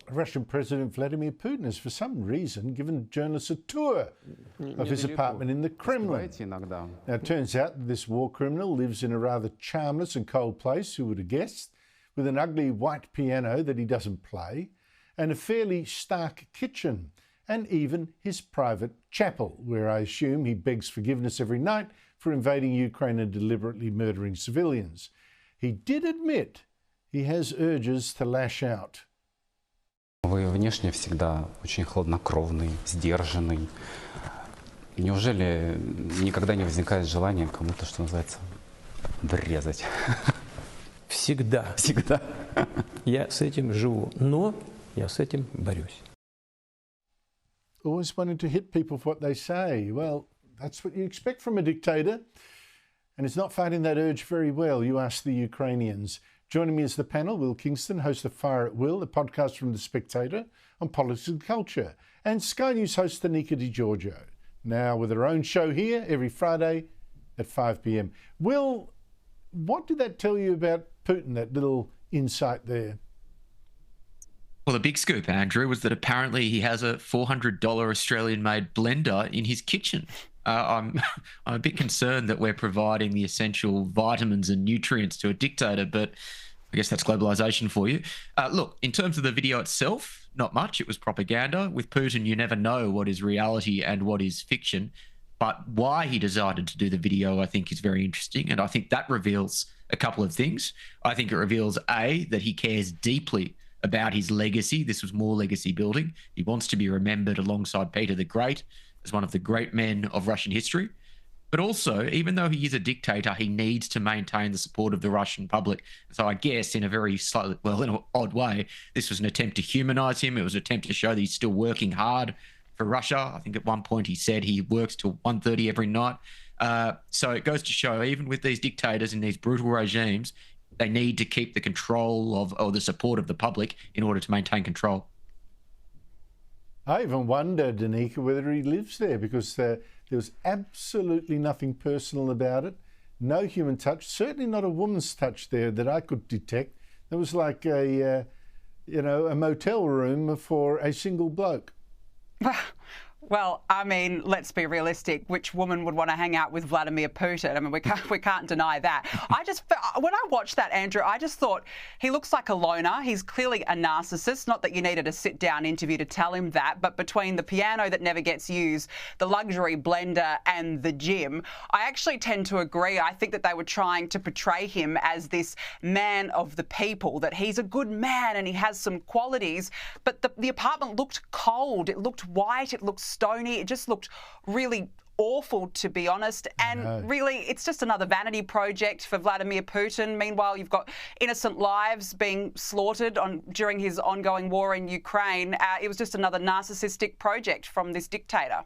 Russian President Vladimir Putin has, for some reason, given journalists a tour of his apartment in the Kremlin. Now, it turns out that this war criminal lives in a rather charmless and cold place, who would have guessed, with an ugly white piano that he doesn't play, and a fairly stark kitchen, and even his private chapel, where I assume he begs forgiveness every night for invading Ukraine and deliberately murdering civilians. He did admit he has urges to lash out. Вы внешне всегда очень хладнокровный, сдержанный. Неужели никогда не возникает желания кому-то, что называется, врезать? Всегда. Всегда. Я с этим живу, но я с этим борюсь. Always wanting to hit people for what they say. Well, that's what you expect from a dictator. And it's not fighting that urge very well, you ask the Ukrainians. Joining me is the panel, Will Kingston, host of Fire at Will, a podcast from The Spectator on politics and culture, and Sky News host Anika DiGiorgio, now with her own show here every Friday at 5 p.m. Will, what did that tell you about Putin, that little insight there? Well, the big scoop, Andrew, was that apparently he has a $400 Australian-made blender in his kitchen. I'm a bit concerned that we're providing the essential vitamins and nutrients to a dictator, but I guess that's globalization for you. Look, in terms of the video itself, not much. It was propaganda. With Putin, you never know what is reality and what is fiction. But why he decided to do the video, I think, is very interesting. And I think that reveals a couple of things. I think it reveals, A, that he cares deeply about his legacy. This was more legacy building. He wants to be remembered alongside Peter the Great as one of the great men of Russian history. But also, even though he is a dictator, he needs to maintain the support of the Russian public. So I guess in a very slightly, well, in an odd way, this was an attempt to humanize him. It was an attempt to show that he's still working hard for Russia. I think at one point he said he works till 1:30 every night. So it goes to show, even with these dictators and these brutal regimes, they need to keep the control of, or the support of the public in order to maintain control. I even wondered, Anika, whether he lives there, because there was absolutely nothing personal about it. No human touch, certainly not a woman's touch there that I could detect. It was like a motel room for a single bloke. Well, I mean, let's be realistic. Which woman would want to hang out with Vladimir Putin? I mean, we can't deny that. When I watched that, Andrew, I just thought he looks like a loner. He's clearly a narcissist. Not that you needed a sit-down interview to tell him that, but between the piano that never gets used, the luxury blender and the gym, I actually tend to agree. I think that they were trying to portray him as this man of the people, that he's a good man and he has some qualities. But the apartment looked cold. It looked white. It looked stony. It just looked really awful, to be honest. And really, it's just another vanity project for Vladimir Putin. Meanwhile, you've got innocent lives being slaughtered during his ongoing war in Ukraine. It was just another narcissistic project from this dictator.